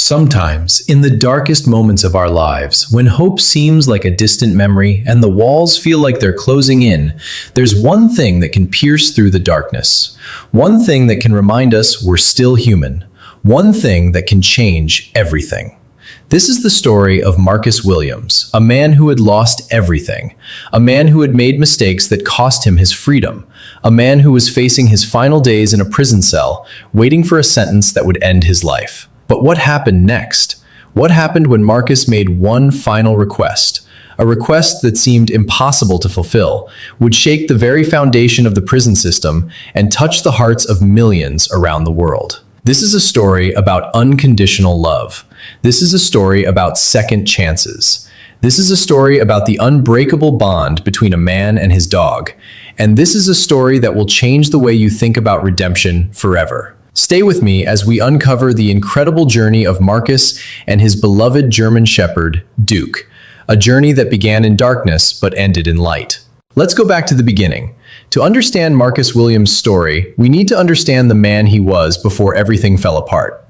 Sometimes, in the darkest moments of our lives, when hope seems like a distant memory and the walls feel like they're closing in, there's one thing that can pierce through the darkness. One thing that can remind us we're still human. One thing that can change everything. This is the story of Marcus Williams, a man who had lost everything, a man who had made mistakes that cost him his freedom, a man who was facing his final days in a prison cell, waiting for a sentence that would end his life. But what happened next? What happened when Marcus made one final request? A request that seemed impossible to fulfill, would shake the very foundation of the prison system and touch the hearts of millions around the world. This is a story about unconditional love. This is a story about second chances. This is a story about the unbreakable bond between a man and his dog. And this is a story that will change the way you think about redemption forever. Stay with me as we uncover the incredible journey of Marcus and his beloved German Shepherd, Duke. A journey that began in darkness but ended in light. Let's go back to the beginning. To understand Marcus Williams' story, we need to understand the man he was before everything fell apart.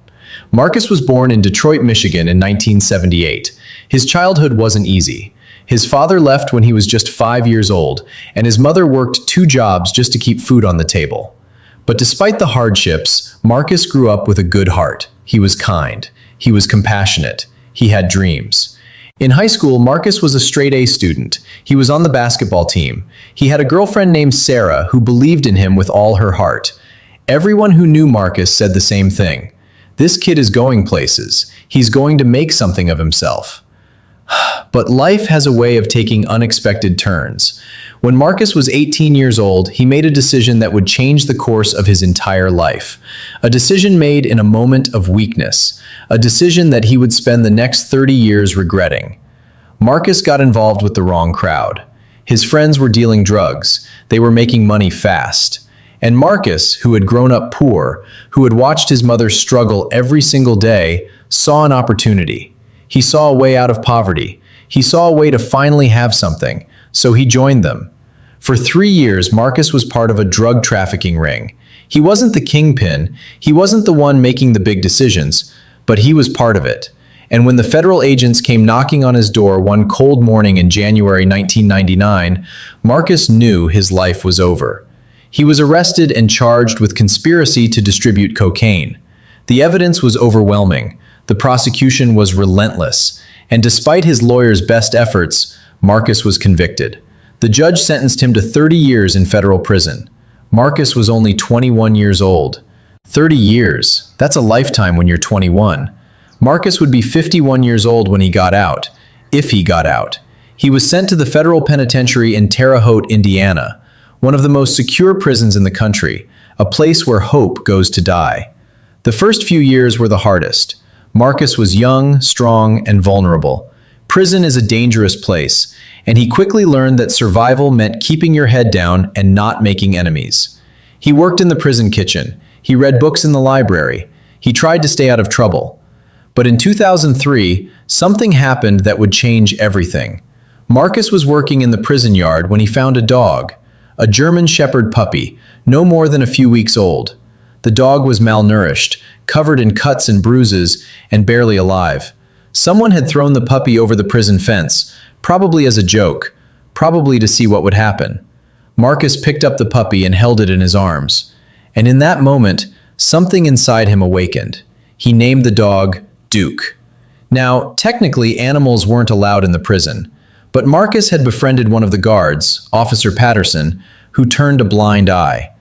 Marcus was born in Detroit, Michigan in 1978. His childhood wasn't easy. His father left when he was just 5 years old, and his mother worked 2 jobs just to keep food on the table. But despite the hardships, Marcus grew up with a good heart. He was kind. He was compassionate. He had dreams. In high school, Marcus was a straight-A student. He was on the basketball team. He had a girlfriend named Sarah who believed in him with all her heart. Everyone who knew Marcus said the same thing. This kid is going places. He's going to make something of himself. But life has a way of taking unexpected turns. When Marcus was 18 years old, he made a decision that would change the course of his entire life. A decision made in a moment of weakness. A decision that he would spend the next 30 years regretting. Marcus got involved with the wrong crowd. His friends were dealing drugs. They were making money fast. And Marcus, who had grown up poor, who had watched his mother struggle every single day, saw an opportunity. He saw a way out of poverty. He saw a way to finally have something, so he joined them. For 3 years, Marcus was part of a drug trafficking ring. He wasn't the kingpin, he wasn't the one making the big decisions, but he was part of it. And when the federal agents came knocking on his door one cold morning in January 1999, Marcus knew his life was over. He was arrested and charged with conspiracy to distribute cocaine. The evidence was overwhelming. The prosecution was relentless. And despite his lawyer's best efforts, Marcus was convicted. The judge sentenced him to 30 years in federal prison. Marcus was only 21 years old. 30 years, that's a lifetime when you're 21. Marcus would be 51 years old when he got out, if he got out. He was sent to the federal penitentiary in Terre Haute, Indiana, one of the most secure prisons in the country, a place where hope goes to die. The first few years were the hardest. Marcus was young, strong, and vulnerable. Prison is a dangerous place, and he quickly learned that survival meant keeping your head down and not making enemies. He worked in the prison kitchen. He read books in the library. He tried to stay out of trouble. But in 2003, something happened that would change everything. Marcus was working in the prison yard when he found a dog, a German Shepherd puppy, no more than a few weeks old. The dog was malnourished, covered in cuts and bruises, and barely alive. Someone had thrown the puppy over the prison fence, probably as a joke, probably to see what would happen. Marcus picked up the puppy and held it in his arms. And in that moment, something inside him awakened. He named the dog Duke. Now, technically, animals weren't allowed in the prison, but Marcus had befriended one of the guards, Officer Patterson, who turned a blind eye.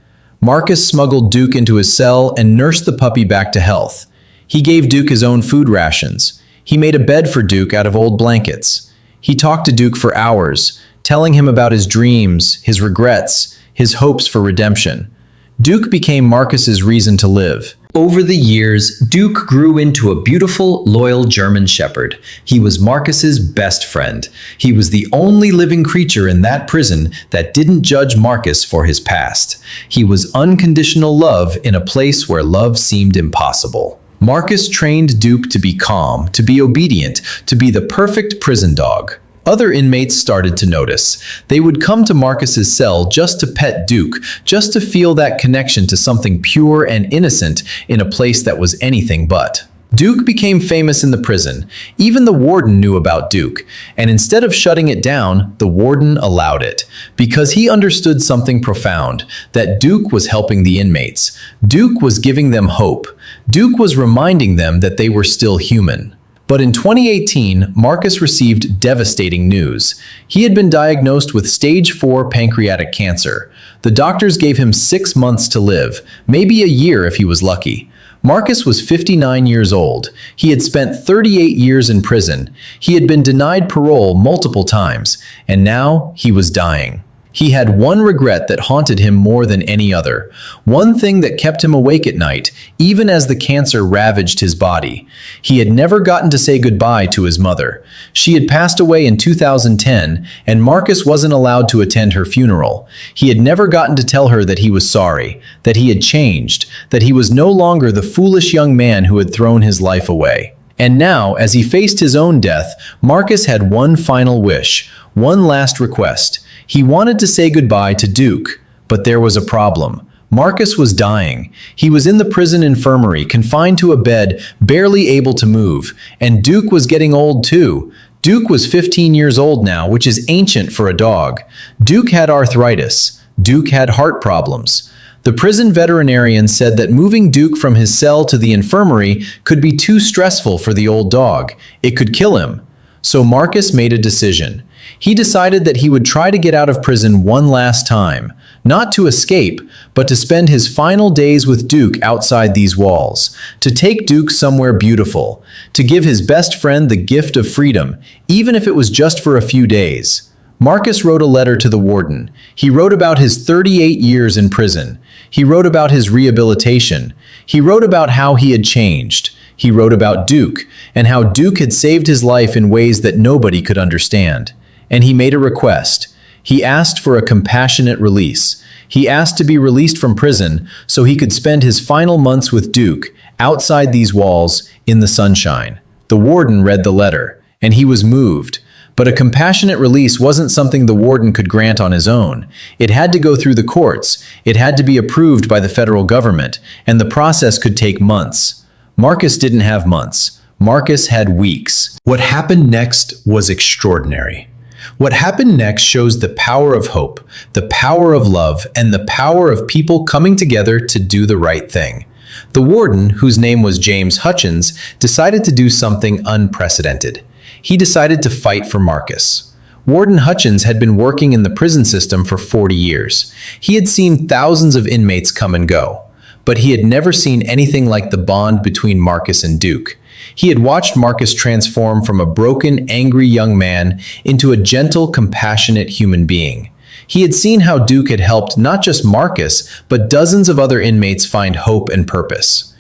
Marcus smuggled Duke into his cell and nursed the puppy back to health. He gave Duke his own food rations. He made a bed for Duke out of old blankets. He talked to Duke for hours, telling him about his dreams, his regrets, his hopes for redemption. Duke became Marcus's reason to live. Over the years, Duke grew into a beautiful, loyal German Shepherd. He was Marcus's best friend. He was the only living creature in that prison that didn't judge Marcus for his past. He was unconditional love in a place where love seemed impossible. Marcus trained Duke to be calm, to be obedient, to be the perfect prison dog. Other inmates started to notice. They would come to Marcus's cell just to pet Duke, just to feel that connection to something pure and innocent in a place that was anything but. Duke became famous in the prison. Even the warden knew about Duke, and instead of shutting it down, the warden allowed it, because he understood something profound, that Duke was helping the inmates. Duke was giving them hope. Duke was reminding them that they were still human. But in 2018, Marcus received devastating news. He had been diagnosed with stage 4 pancreatic cancer. The doctors gave him 6 months to live, maybe a year if he was lucky. Marcus was 59 years old. He had spent 38 years in prison. He had been denied parole multiple times, and now he was dying. He had one regret that haunted him more than any other, one thing that kept him awake at night, even as the cancer ravaged his body. He had never gotten to say goodbye to his mother. She had passed away in 2010, and Marcus wasn't allowed to attend her funeral. He had never gotten to tell her that he was sorry, that he had changed, that he was no longer the foolish young man who had thrown his life away. And now, as he faced his own death, Marcus had one final wish, one last request. He wanted to say goodbye to Duke, but there was a problem. Marcus was dying. He was in the prison infirmary, confined to a bed, barely able to move. And Duke was getting old too. Duke was 15 years old now, which is ancient for a dog. Duke had arthritis. Duke had heart problems. The prison veterinarian said that moving Duke from his cell to the infirmary could be too stressful for the old dog. It could kill him. So Marcus made a decision. He decided that he would try to get out of prison one last time, not to escape, but to spend his final days with Duke outside these walls, to take Duke somewhere beautiful, to give his best friend the gift of freedom, even if it was just for a few days. Marcus wrote a letter to the warden. He wrote about his 38 years in prison. He wrote about his rehabilitation. He wrote about how he had changed. He wrote about Duke, and how Duke had saved his life in ways that nobody could understand. And he made a request. He asked for a compassionate release. He asked to be released from prison so he could spend his final months with Duke, outside these walls, in the sunshine. The warden read the letter, and he was moved. But a compassionate release wasn't something the warden could grant on his own. It had to go through the courts. It had to be approved by the federal government, and the process could take months. Marcus didn't have months. Marcus had weeks. What happened next was extraordinary. What happened next shows the power of hope, the power of love, and the power of people coming together to do the right thing. The warden, whose name was James Hutchins, decided to do something unprecedented. He decided to fight for Marcus. Warden Hutchins had been working in the prison system for 40 years. He had seen thousands of inmates come and go, but he had never seen anything like the bond between Marcus and Duke. He had watched Marcus transform from a broken, angry young man into a gentle, compassionate human being. He had seen how Duke had helped not just Marcus, but dozens of other inmates find hope and purpose.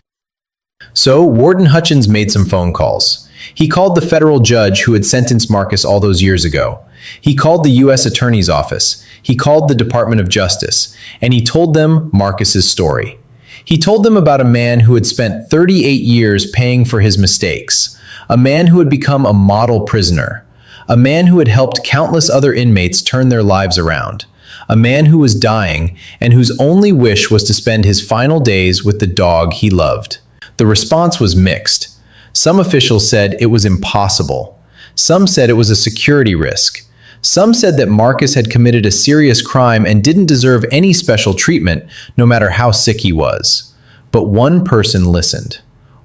So, Warden Hutchins made some phone calls. He called the federal judge who had sentenced Marcus all those years ago. He called the U.S. Attorney's Office. He called the Department of Justice, and he told them Marcus's story. He told them about a man who had spent 38 years paying for his mistakes, a man who had become a model prisoner, a man who had helped countless other inmates turn their lives around, a man who was dying and whose only wish was to spend his final days with the dog he loved. The response was mixed. Some officials said it was impossible. Some said it was a security risk. Some said that Marcus had committed a serious crime and didn't deserve any special treatment, no matter how sick he was. But one person listened.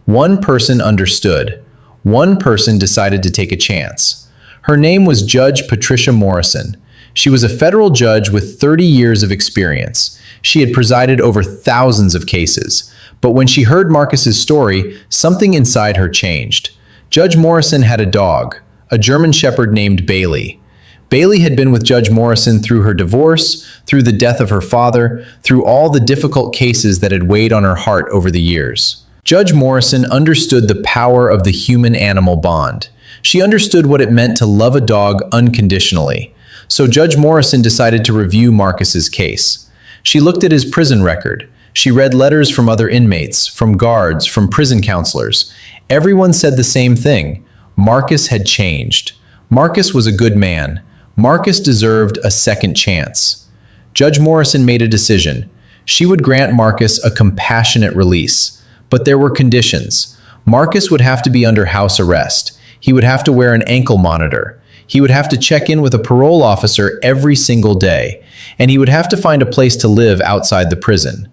One person understood. One person decided to take a chance. Her name was Judge Patricia Morrison. She was a federal judge with 30 years of experience. She had presided over thousands of cases. But when she heard Marcus's story, something inside her changed. Judge Morrison had a dog, a German Shepherd named Bailey. Bailey had been with Judge Morrison through her divorce, through the death of her father, through all the difficult cases that had weighed on her heart over the years. Judge Morrison understood the power of the human-animal bond. She understood what it meant to love a dog unconditionally. So Judge Morrison decided to review Marcus's case. She looked at his prison record. She read letters from other inmates, from guards, from prison counselors. Everyone said the same thing. Marcus had changed. Marcus was a good man. Marcus deserved a second chance. Judge Morrison made a decision. She would grant Marcus a compassionate release. But there were conditions. Marcus would have to be under house arrest. He would have to wear an ankle monitor. He would have to check in with a parole officer every single day, and he would have to find a place to live outside the prison.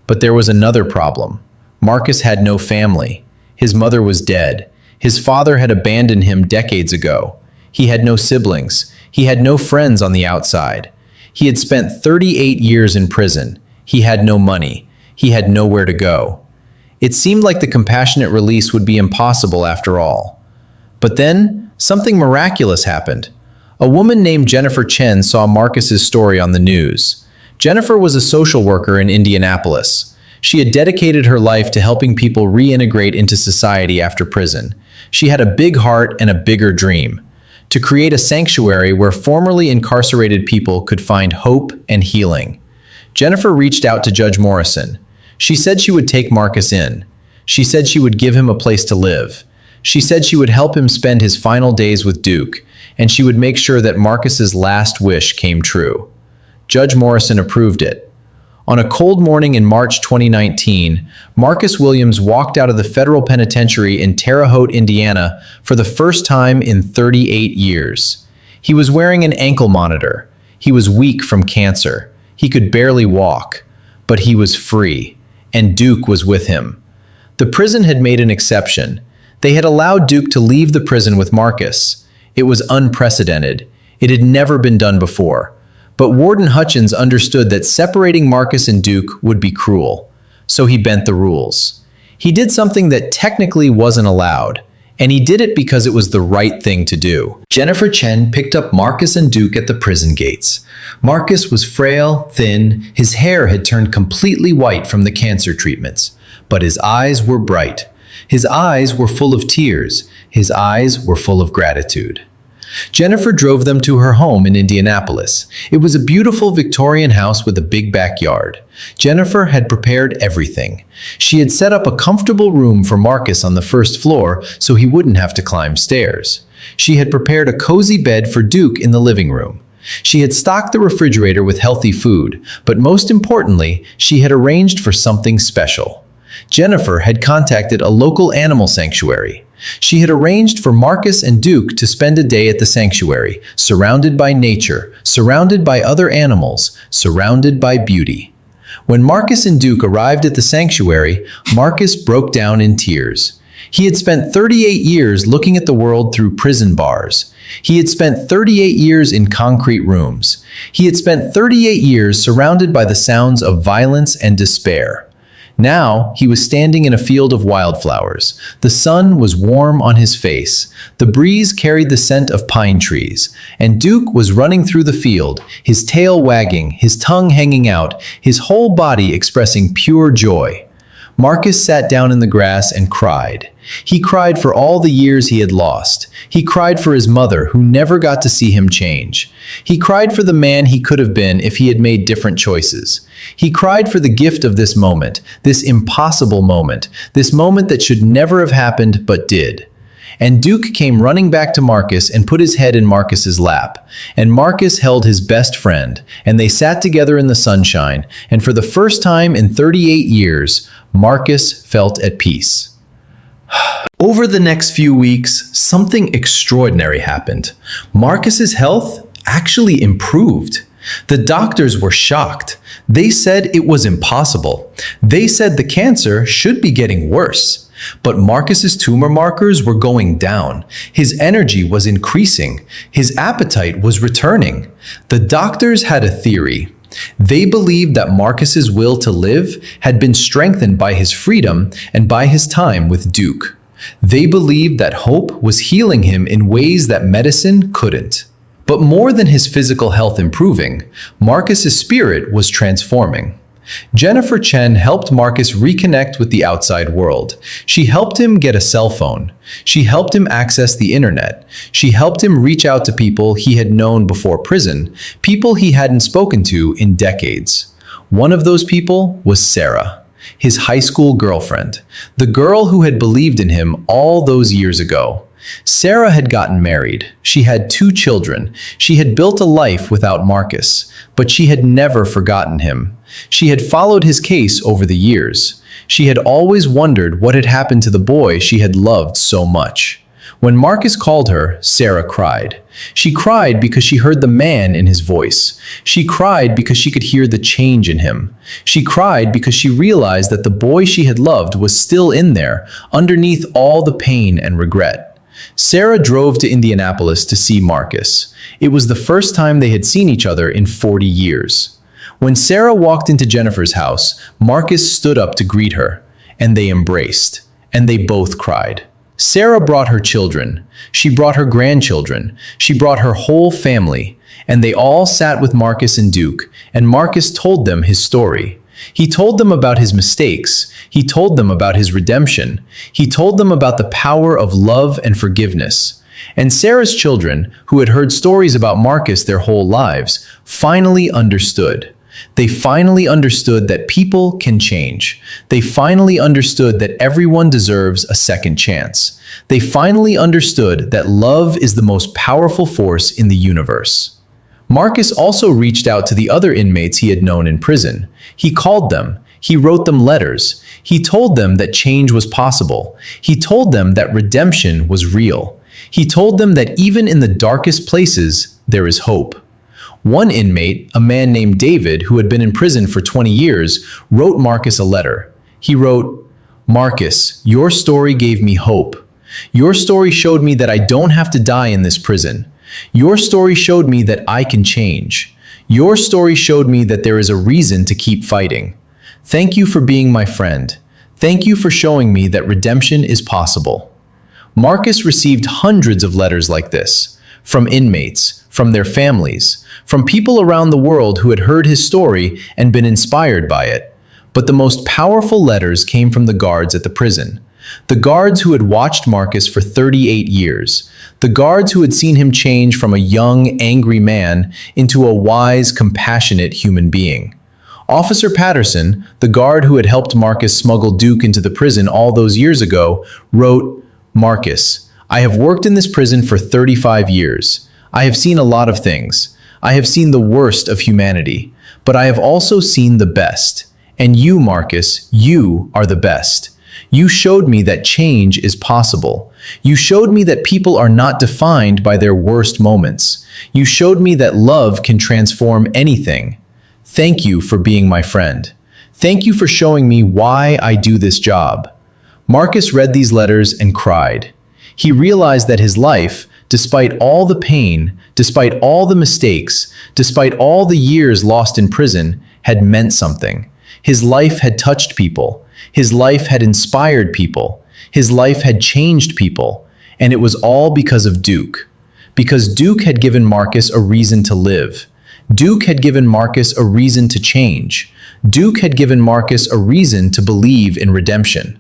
But there was another problem. Marcus had no family. His mother was dead. His father had abandoned him decades ago. He had no siblings. He had no friends on the outside. He had spent 38 years in prison. He had no money. He had nowhere to go. It seemed like the compassionate release would be impossible after all. But then, something miraculous happened. A woman named Jennifer Chen saw Marcus's story on the news. Jennifer was a social worker in Indianapolis. She had dedicated her life to helping people reintegrate into society after prison. She had a big heart and a bigger dream: to create a sanctuary where formerly incarcerated people could find hope and healing. Jennifer reached out to Judge Morrison. She said she would take Marcus in. She said she would give him a place to live. She said she would help him spend his final days with Duke, and she would make sure that Marcus's last wish came true. Judge Morrison approved it. On a cold morning in March 2019, Marcus Williams walked out of the federal penitentiary in Terre Haute, Indiana, for the first time in 38 years. He was wearing an ankle monitor. He was weak from cancer. He could barely walk, but he was free, and Duke was with him. The prison had made an exception. They had allowed Duke to leave the prison with Marcus. It was unprecedented. It had never been done before. But Warden Hutchins understood that separating Marcus and Duke would be cruel, so he bent the rules. He did something that technically wasn't allowed, and he did it because it was the right thing to do. Jennifer Chen picked up Marcus and Duke at the prison gates. Marcus was frail, thin, his hair had turned completely white from the cancer treatments, but his eyes were bright. His eyes were full of tears. His eyes were full of gratitude. Jennifer drove them to her home in Indianapolis. It was a beautiful Victorian house with a big backyard. Jennifer had prepared everything. She had set up a comfortable room for Marcus on the first floor so he wouldn't have to climb stairs. She had prepared a cozy bed for Duke in the living room. She had stocked the refrigerator with healthy food, but most importantly, she had arranged for something special. Jennifer had contacted a local animal sanctuary. She had arranged for Marcus and Duke to spend a day at the sanctuary, surrounded by nature, surrounded by other animals, surrounded by beauty. When Marcus and Duke arrived at the sanctuary, Marcus broke down in tears. He had spent 38 years looking at the world through prison bars. He had spent 38 years in concrete rooms. He had spent 38 years surrounded by the sounds of violence and despair. Now, he was standing in a field of wildflowers. The sun was warm on his face. The breeze carried the scent of pine trees. And Duke was running through the field, his tail wagging, his tongue hanging out, his whole body expressing pure joy. Marcus sat down in the grass and cried. He cried for all the years he had lost. He cried for his mother, who never got to see him change. He cried for the man he could have been if he had made different choices. He cried for the gift of this moment, this impossible moment, this moment that should never have happened but did. And Duke came running back to Marcus and put his head in Marcus's lap. And Marcus held his best friend, and they sat together in the sunshine, and for the first time in 38 years, Marcus felt at peace. Over the next few weeks, something extraordinary happened. Marcus's health actually improved. The doctors were shocked. They said it was impossible. They said the cancer should be getting worse. But Marcus's tumor markers were going down. His energy was increasing. His appetite was returning. The doctors had a theory. They believed that Marcus's will to live had been strengthened by his freedom and by his time with Duke. They believed that hope was healing him in ways that medicine couldn't. But more than his physical health improving, Marcus's spirit was transforming. Jennifer Chen helped Marcus reconnect with the outside world. She helped him get a cell phone. She helped him access the internet. She helped him reach out to people he had known before prison, people he hadn't spoken to in decades. One of those people was Sarah, his high school girlfriend, the girl who had believed in him all those years ago. Sarah had gotten married. She had 2 children. She had built a life without Marcus, but she had never forgotten him. She had followed his case over the years. She had always wondered what had happened to the boy she had loved so much. When Marcus called her, Sarah cried. She cried because she heard the man in his voice. She cried because she could hear the change in him. She cried because she realized that the boy she had loved was still in there, underneath all the pain and regret. Sarah drove to Indianapolis to see Marcus. It was the first time they had seen each other in 40 years. When Sarah walked into Jennifer's house, Marcus stood up to greet her, and they embraced, and they both cried. Sarah brought her children. She brought her grandchildren. She brought her whole family, and they all sat with Marcus and Duke, and Marcus told them his story. He told them about his mistakes. He told them about his redemption. He told them about the power of love and forgiveness. And Sarah's children, who had heard stories about Marcus their whole lives, finally understood. They finally understood that people can change. They finally understood that everyone deserves a second chance. They finally understood that love is the most powerful force in the universe. Marcus also reached out to the other inmates he had known in prison. He called them. He wrote them letters. He told them that change was possible. He told them that redemption was real. He told them that even in the darkest places, there is hope. One inmate, a man named David, who had been in prison for 20 years, wrote Marcus a letter. He wrote, "Marcus, your story gave me hope. Your story showed me that I don't have to die in this prison. Your story showed me that I can change. Your story showed me that there is a reason to keep fighting. Thank you for being my friend. Thank you for showing me that redemption is possible." Marcus received hundreds of letters like this, from inmates, from their families, from people around the world who had heard his story and been inspired by it. But the most powerful letters came from the guards at the prison. The guards who had watched Marcus for 38 years. The guards who had seen him change from a young, angry man into a wise, compassionate human being. Officer Patterson, the guard who had helped Marcus smuggle Duke into the prison all those years ago, wrote, "Marcus, I have worked in this prison for 35 years. I have seen a lot of things. I have seen the worst of humanity, but I have also seen the best. And you, Marcus, you are the best. You showed me that change is possible. You showed me that people are not defined by their worst moments. You showed me that love can transform anything. Thank you for being my friend. Thank you for showing me why I do this job." Marcus read these letters and cried. He realized that his life, despite all the pain, despite all the mistakes, despite all the years lost in prison, had meant something. His life had touched people. His life had inspired people. His life had changed people. And it was all because of Duke. Because Duke had given Marcus a reason to live. Duke had given Marcus a reason to change. Duke had given Marcus a reason to believe in redemption.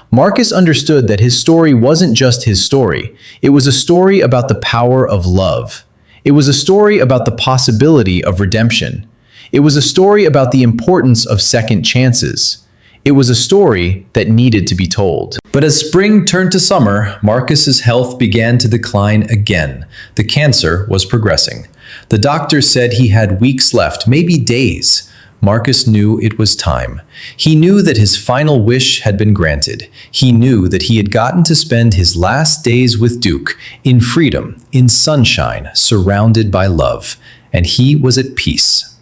Marcus understood that his story wasn't just his story. It was a story about the power of love. It was a story about the possibility of redemption. It was a story about the importance of second chances. It was a story that needed to be told. But as spring turned to summer, Marcus's health began to decline again. The cancer was progressing. The doctors said he had weeks left, maybe days. Marcus knew it was time. He knew that his final wish had been granted. He knew that he had gotten to spend his last days with Duke, in freedom, in sunshine, surrounded by love, and he was at peace.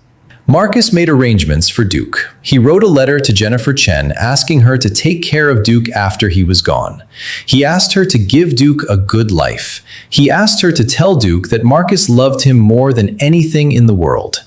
Marcus made arrangements for Duke. He wrote a letter to Jennifer Chen asking her to take care of Duke after he was gone. He asked her to give Duke a good life. He asked her to tell Duke that Marcus loved him more than anything in the world.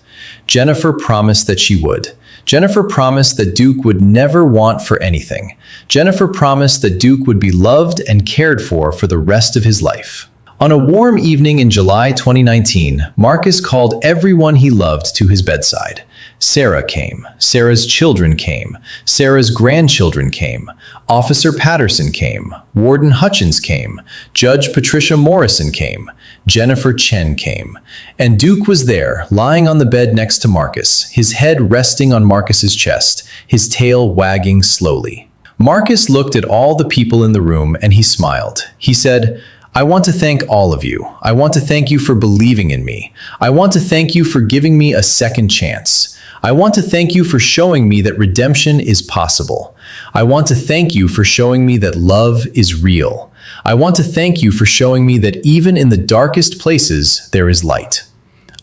Jennifer promised that she would. Jennifer promised that Duke would never want for anything. Jennifer promised that Duke would be loved and cared for the rest of his life. On a warm evening in July 2019, Marcus called everyone he loved to his bedside. Sarah came. Sarah's children came. Sarah's grandchildren came. Officer Patterson came. Warden Hutchins came. Judge Patricia Morrison came. Jennifer Chen came. And Duke was there, lying on the bed next to Marcus, his head resting on Marcus's chest, his tail wagging slowly. Marcus looked at all the people in the room and he smiled. He said, I want to thank all of you. I want to thank you for believing in me. I want to thank you for giving me a second chance. I want to thank you for showing me that redemption is possible. I want to thank you for showing me that love is real. I want to thank you for showing me that even in the darkest places, there is light.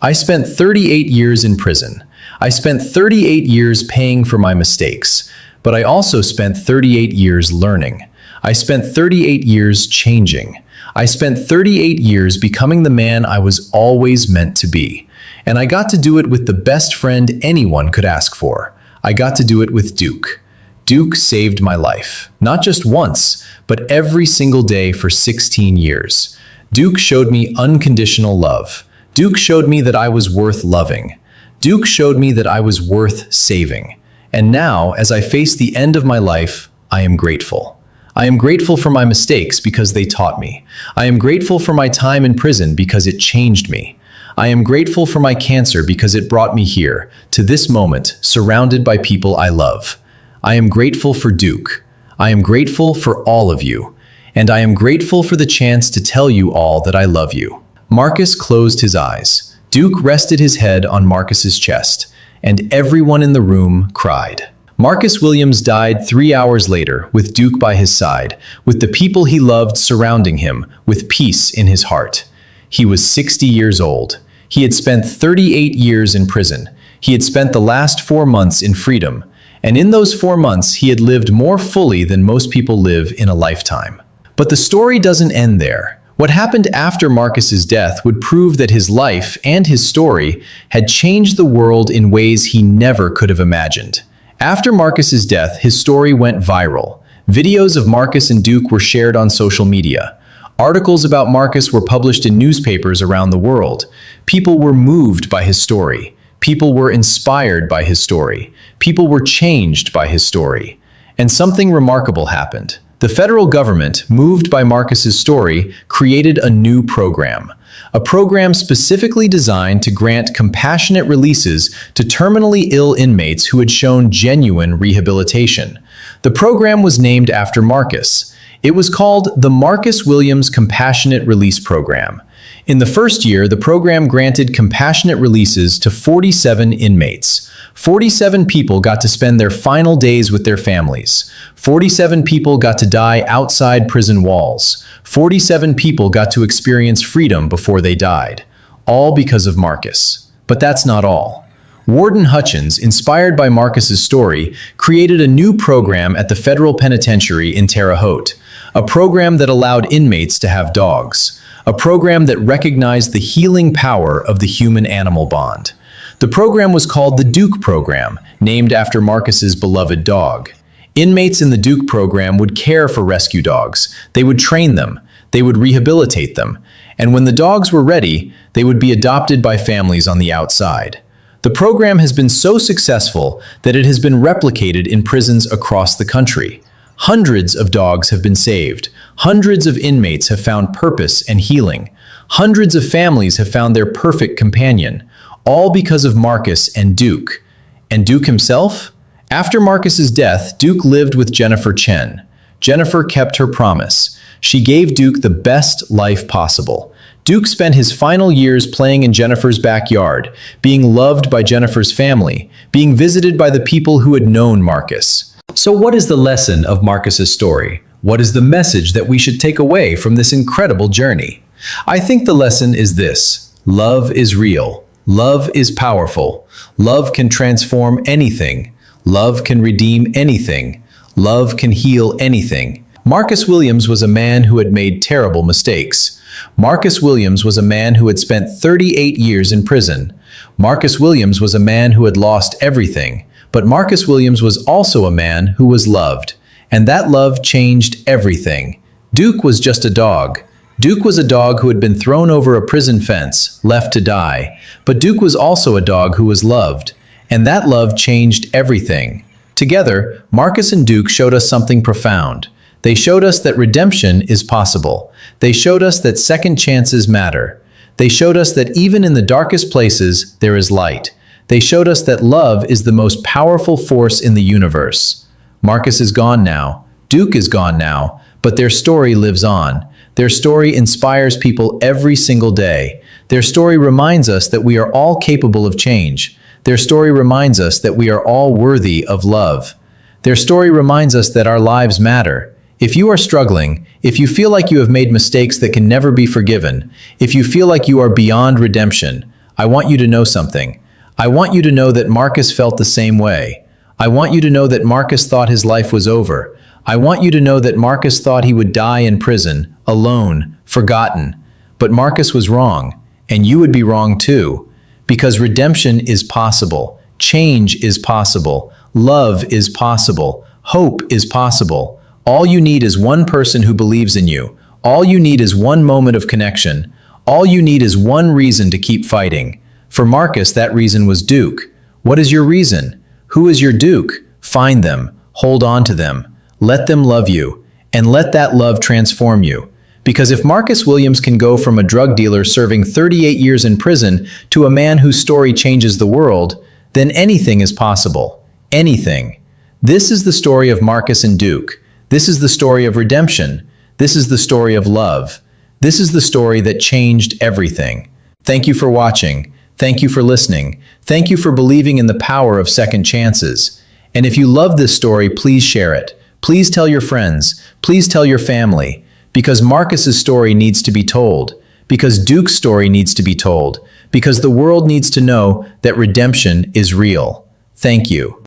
I spent 38 years in prison. I spent 38 years paying for my mistakes, but I also spent 38 years learning. I spent 38 years changing. I spent 38 years becoming the man I was always meant to be. And I got to do it with the best friend anyone could ask for. I got to do it with Duke. Duke saved my life, not just once, but every single day for 16 years. Duke showed me unconditional love. Duke showed me that I was worth loving. Duke showed me that I was worth saving. And now, as I face the end of my life, I am grateful. I am grateful for my mistakes because they taught me. I am grateful for my time in prison because it changed me. I am grateful for my cancer because it brought me here, to this moment, surrounded by people I love. I am grateful for Duke. I am grateful for all of you. And I am grateful for the chance to tell you all that I love you. Marcus closed his eyes. Duke rested his head on Marcus's chest, and everyone in the room cried. Marcus Williams died 3 hours later, with Duke by his side, with the people he loved surrounding him, with peace in his heart. He was 60 years old. He had spent 38 years in prison. He had spent the last 4 months in freedom. And in those 4 months, he had lived more fully than most people live in a lifetime. But the story doesn't end there. What happened after Marcus's death would prove that his life and his story had changed the world in ways he never could have imagined. After Marcus's death, his story went viral. Videos of Marcus and Duke were shared on social media. Articles about Marcus were published in newspapers around the world. People were moved by his story. People were inspired by his story. People were changed by his story. And something remarkable happened. The federal government, moved by Marcus's story, created a new program. A program specifically designed to grant compassionate releases to terminally ill inmates who had shown genuine rehabilitation. The program was named after Marcus. It was called the Marcus Williams Compassionate Release Program. In the first year, the program granted compassionate releases to 47 inmates. 47 people got to spend their final days with their families. 47 people got to die outside prison walls. 47 people got to experience freedom before they died. All because of Marcus. But that's not all. Warden Hutchins, inspired by Marcus's story, created a new program at the federal penitentiary in Terre Haute. A program that allowed inmates to have dogs. A program that recognized the healing power of the human-animal bond. The program was called the Duke Program, named after Marcus's beloved dog. Inmates in the Duke Program would care for rescue dogs. They would train them. They would rehabilitate them. And when the dogs were ready, they would be adopted by families on the outside. The program has been so successful that it has been replicated in prisons across the country. Hundreds of dogs have been saved. Hundreds of inmates have found purpose and healing. Hundreds of families have found their perfect companion, all because of Marcus and Duke. And Duke himself? After Marcus's death, Duke lived with Jennifer Chen. Jennifer kept her promise. She gave Duke the best life possible. Duke spent his final years playing in Jennifer's backyard, being loved by Jennifer's family, being visited by the people who had known Marcus. So what is the lesson of Marcus's story? What is the message that we should take away from this incredible journey? I think the lesson is this: love is real. Love is powerful. Love can transform anything. Love can redeem anything. Love can heal anything. Marcus Williams was a man who had made terrible mistakes. Marcus Williams was a man who had spent 38 years in prison. Marcus Williams was a man who had lost everything. But Marcus Williams was also a man who was loved. And that love changed everything. Duke was just a dog. Duke was a dog who had been thrown over a prison fence, left to die. But Duke was also a dog who was loved. And that love changed everything. Together, Marcus and Duke showed us something profound. They showed us that redemption is possible. They showed us that second chances matter. They showed us that even in the darkest places, there is light. They showed us that love is the most powerful force in the universe. Marcus is gone now. Duke is gone now. But their story lives on. Their story inspires people every single day. Their story reminds us that we are all capable of change. Their story reminds us that we are all worthy of love. Their story reminds us that our lives matter. If you are struggling, if you feel like you have made mistakes that can never be forgiven, if you feel like you are beyond redemption, I want you to know something. I want you to know that Marcus felt the same way. I want you to know that Marcus thought his life was over. I want you to know that Marcus thought he would die in prison, alone, forgotten. But Marcus was wrong, and you would be wrong too. Because redemption is possible, change is possible, love is possible, hope is possible. All you need is one person who believes in you. All you need is one moment of connection. All you need is one reason to keep fighting. For Marcus, that reason was Duke. What is your reason? Who is your Duke? Find them, hold on to them, let them love you, and let that love transform you. Because if Marcus Williams can go from a drug dealer serving 38 years in prison to a man whose story changes the world, then anything is possible. Anything. This is the story of Marcus and Duke. This is the story of redemption. This is the story of love. This is the story that changed everything. Thank you for watching. Thank you for listening. Thank you for believing in the power of second chances. And if you love this story, please share it. Please tell your friends. Please tell your family. Because Marcus's story needs to be told. Because Duke's story needs to be told. Because the world needs to know that redemption is real. Thank you.